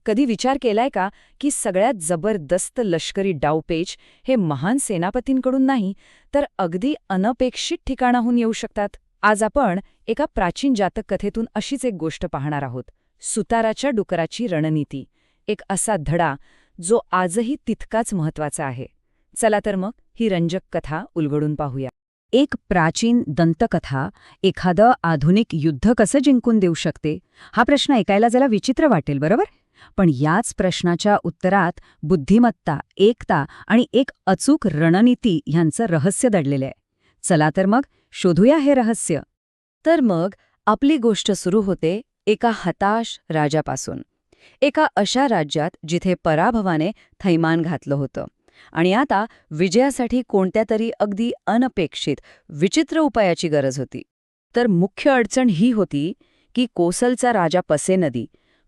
कधी विचार केलाय का की सगळ्यात जबरदस्त लष्करी डावपेच हे महान सेनापतींकडून नाही तर अगदी अनपेक्षित ठिकाणाहून येऊ शकतात? आज आपण एका प्राचीन जातक कथेतून अशीच एक गोष्ट पाहणार आहोत. सुताराच्या डुकराची रणनीती, एक असा धडा जो आजही तितकाच महत्वाचा आहे. चला तर मग ही रंजक कथा उलगडून पाहूया. एक प्राचीन दंतकथा एखादं आधुनिक युद्ध कसं जिंकून देऊ शकते, हा प्रश्न ऐकायला जरा विचित्र वाटेल, बरोबर? पण याच प्रश्नाच्या उत्तरात बुद्धिमत्ता, एकता आणि एक अचूक रणनीती ह्यांचं रहस्य दडलेलं आहे. चला तर मग शोधूया हे रहस्य. तर मग आपली गोष्ट सुरू होते एका हताश राजापासून, एका अशा राज्यात जिथे पराभवाने थैमान घातलं होतं आणि आता विजयासाठी कोणत्या तरी अगदी अनपेक्षित विचित्र उपायाची गरज होती. तर मुख्य अडचण ही होती की कोसलचा राजा पसेनदी,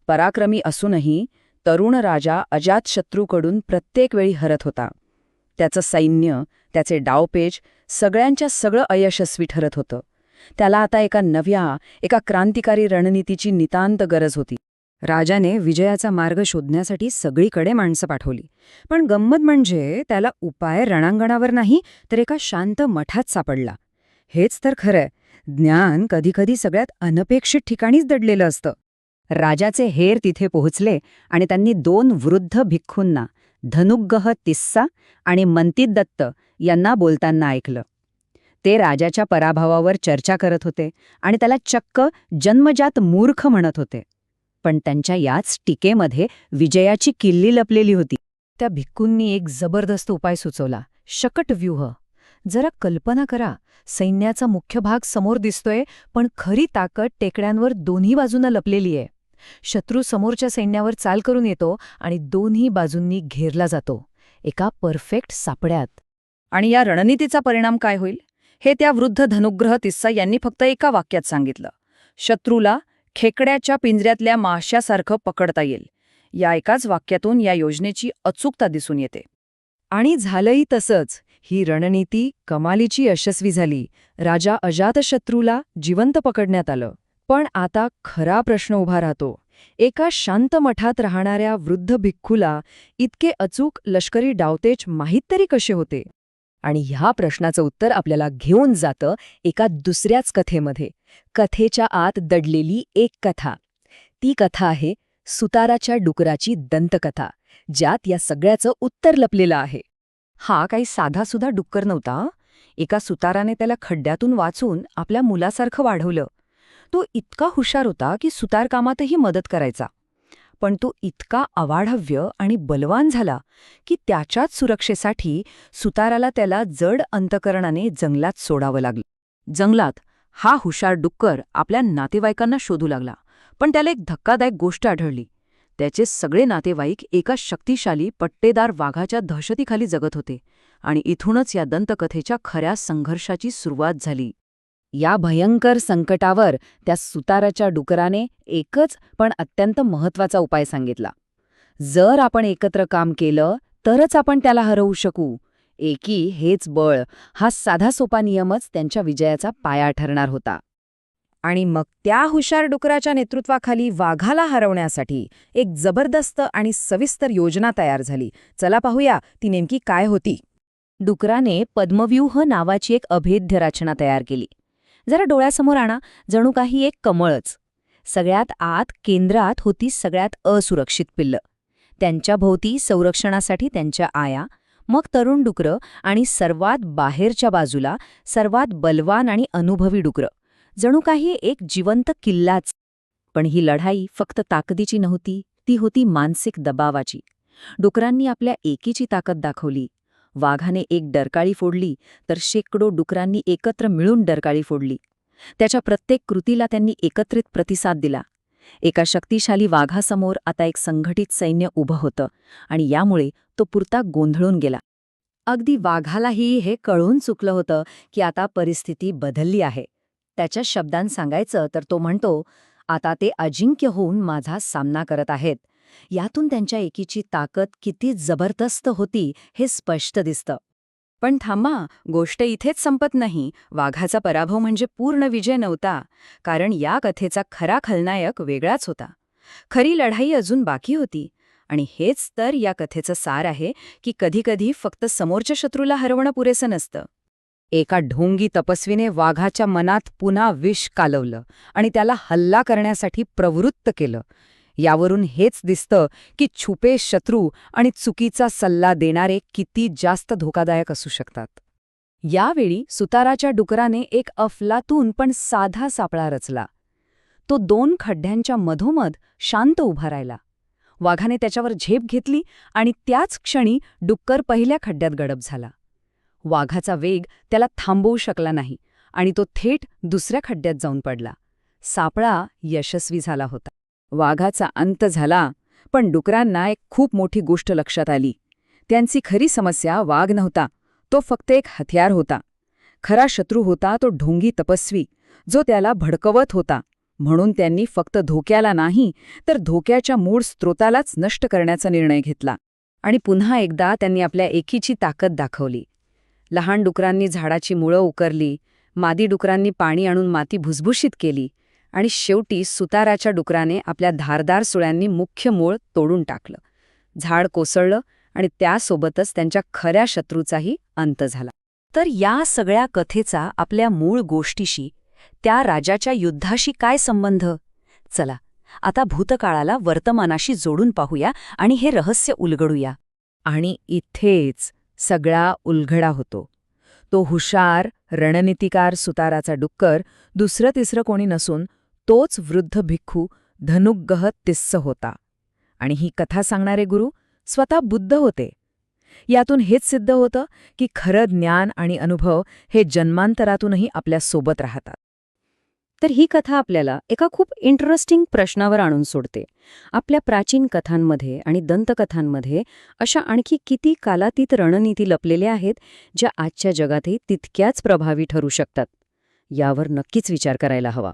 पराक्रमी असूनही तरुण राजा अजातशत्रूकडून प्रत्येक वेळी हरत होता. त्याचं सैन्य, त्याचे डावपेच सगळ्यांच्या सगळं अयशस्वी ठरत होतं. त्याला आता एका क्रांतिकारी रणनीतीची नितांत गरज होती. राजाने विजयाचा मार्ग शोधण्यासाठी सगळीकडे माणसं पाठवली, पण गंमत म्हणजे त्याला उपाय रणांगणावर नाही तर एका शांत मठात सापडला. हेच तर खरंय, ज्ञान कधीकधी सगळ्यात अनपेक्षित ठिकाणीच दडलेलं असतं. राजाचे हेर तिथे पोहोचले आणि त्यांनी 2 वृद्ध भिक्खूंना, धनुग्गह तिस्सा आणि मंतिदत्त यांना बोलताना ऐकलं. ते राजाच्या पराभवावर चर्चा करत होते आणि त्याला चक्क जन्मजात मूर्ख म्हणत होते. पण त्यांच्या याच टीकेमध्ये विजयाची किल्ली लपलेली होती. त्या भिक्खूंनी एक जबरदस्त उपाय सुचवला, शकट व्यूह. जरा कल्पना करा, सैन्याचा मुख्य भाग समोर दिसतोय, पण खरी ताकद टेकड्यांवर दोन्ही बाजूंना लपलेली आहे. शत्रू समोरच्या सैन्यावर चाल करून येतो आणि दोन्ही बाजूंनी घेरला जातो, एका परफेक्ट सापड्यात. आणि या रणनीतीचा परिणाम काय होईल हे त्या वृद्ध धनुग्रह तिस्सा यांनी फक्त एका वाक्यात सांगितलं: शत्रूला खेकड्याच्या पिंजऱ्यातल्या माशासारखं पकडता येईल. या एकाच वाक्यातून या योजनेची अचूकता दिसून येते. आणि झालंही तसंच. ही रणनीती कमालीची यशस्वी झाली. राजा अजातशत्रूला जिवंत पकडण्यात आलं. पण आता खरा प्रश्न उभा राहतो, एका शांत मठात राहणाऱ्या वृद्ध भिक्खूला इतके अचूक लष्करी डावपेच माहीत तरी कसे होते? आणि ह्या प्रश्नाचं उत्तर आपल्याला घेऊन जातं एका दुसऱ्याच कथेमध्ये. कथेच्या आत दडलेली एक कथा. ती कथा आहे सुताराच्या डुकराची दंतकथा, ज्यात या सगळ्याचं उत्तर लपलेलं आहे. हा काही साधासुधा डुक्कर नव्हता. एका सुताराने त्याला खड्ड्यातून वाचून आपल्या मुलासारखं वाढवलं. तो इतका हुशार होता की सुतारकामातही मदत करायचा. पण तो इतका अवाढव्य आणि बलवान झाला की त्याच्याच सुरक्षेसाठी सुताराला त्याला जड अंतकरणाने जंगलात सोडावं लागलं. जंगलात हा हुशार डुक्कर आपल्या नातेवाईकांना शोधू लागला, पण त्याला एक धक्कादायक गोष्ट आढळली. त्याचे सगळे नातेवाईक एका शक्तिशाली पट्टेदार वाघाच्या दहशतीखाली जगत होते आणि इथूनच या दंतकथेच्या खऱ्या संघर्षाची सुरुवात झाली. या भयंकर संकटावर त्या सुताराच्या डुकराने एकच पण अत्यंत महत्वाचा उपाय सांगितला. जर आपण एकत्र काम केलं तरच आपण त्याला हरवू शकू. एकी हेच बळ, हा साधा सोपा नियमच त्यांच्या विजयाचा पाया ठरणार होता. आणि मग त्या हुशार डुकराच्या नेतृत्वाखाली वाघाला हरवण्यासाठी एक जबरदस्त आणि सविस्तर योजना तयार झाली. चला पाहूया ती नेमकी काय होती. डुकराने पद्मव्यूह नावाची एक अभेद्य रचना तयार केली. जरा डोळ्यासमोर आणा, जणू काही एक कमळच. सगळ्यात आत केंद्रात होती सगळ्यात असुरक्षित पिल्लं. त्यांच्या भोवती संरक्षणासाठी त्यांच्या आया, मग तरुण डुकरं आणि सर्वात बाहेरच्या बाजूला सर्वात बलवान आणि अनुभवी डुकरं. जणू काही एक जिवंत किल्लाच. पण ही लढाई फक्त ताकदीची नव्हती, ती होती मानसिक दबावाची. डुकरांनी आपल्या एकीची ताकद दाखवली. वाघाने एक डरकाळी फोडली तर शेकडो डुकरांनी एकत्र मिळून डरकाळी फोडली. त्याच्या प्रत्येक कृतीला त्यांनी एकत्रित प्रतिसाद दिला. एका शक्तिशाली वाघासमोर आता एक संघटित सैन्य उभं होतं आणि यामुळे तो पुरता गोंधळून गेला. अगदी वाघालाही हे कळून चुकलं होतं की आता परिस्थिती बदलली आहे. त्याच्या शब्दांत सांगायचं तर तो म्हणतो, आता ते अजिंक्य होऊन माझा सामना करत आहेत. यातून त्यांच्या एकीची ताकद किती जबरदस्त होती हे स्पष्ट दिसतं. पण थांबा, गोष्ट इथेच संपत नाही. वाघाचा पराभव म्हणजे पूर्ण विजय नव्हता, कारण या कथेचा खरा खलनायक वेगळाच होता. खरी लढाई अजून बाकी होती. आणि हेच तर या कथेचं सार आहे की कधीकधी फक्त समोरच्या शत्रूला हरवणं पुरेसं नसतं. एका ढोंगी तपस्वीने वाघाच्या मनात पुन्हा विष कालवलं आणि त्याला हल्ला करण्यासाठी प्रवृत्त केलं. यावरून हेच दिसतं की छुपे शत्रू आणि चुकीचा सल्ला देणारे किती जास्त धोकादायक असू शकतात. यावेळी सुताराच्या डुकराने एक अफलातून पण साधा सापळा रचला. तो 2 खड्ड्यांच्या मधोमध शांत उभा राहिला. वाघाने त्याच्यावर झेप घेतली आणि त्याच क्षणी डुक्कर पहिल्या खड्ड्यात गडप झाला. वाघाचा वेग त्याला थांबवू शकला नाही आणि तो थेट दुसऱ्या खड्ड्यात जाऊन पडला. सापळा यशस्वी झाला होता. वाघाचा अंत झाला, पण डुकरांना एक खूप मोठी गोष्ट लक्षात आली. त्यांची खरी समस्या वाघ नव्हता, तो फक्त एक हत्यार होता. खरा शत्रू होता तो ढोंगी तपस्वी, जो त्याला भडकवत होता. म्हणून त्यांनी फक्त धोक्याला नाही, तर धोक्याच्या मूळ स्रोतालाच नष्ट करण्याचा निर्णय घेतला. आणि पुन्हा एकदा त्यांनी आपल्या एकीची ताकद दाखवली. लहान डुकरांनी झाडाची मुळं उकरली, मादी डुकरांनी पाणी आणून माती भुसभुशीत केली आणि शेवटी सुताराच्या डुकराने आपल्या धारदार सुळ्यांनी मुख्य मूळ तोडून टाकलं. झाड कोसळलं आणि त्यासोबतच त्यांच्या खऱ्या शत्रूचाही अंत झाला. तर या सगळ्या कथेचा आपल्या मूळ गोष्टीशी, त्या राजाच्या युद्धाशी काय संबंध? चला, आता भूतकाळाला वर्तमानाशी जोडून पाहूया आणि हे रहस्य उलगडूया. आणि इथेच सगळा उलगडा होतो. तो हुशार, रणनीतिकार सुताराचा डुक्कर दुसरं तिसरं कोणी नसून तोच वृद्ध भिक्खू धनुग्गह तिस्स होता. आणि ही कथा सांगणारे गुरु स्वतः बुद्ध होते. यातून हेच सिद्ध होतं की खरं ज्ञान आणि अनुभव हे जन्मांतरातूनही आपल्या सोबत राहतात. तर ही कथा आपल्याला एका खूप इंटरेस्टिंग प्रश्नावर आणून सोडते. आपल्या प्राचीन कथांमध्ये आणि दंतकथांमध्ये अशा आणखी किती कालातीत रणनीती लपलेल्या आहेत, ज्या आजच्या जगातही तितक्याच प्रभावी ठरू शकतात? यावर नक्कीच विचार करायला हवा.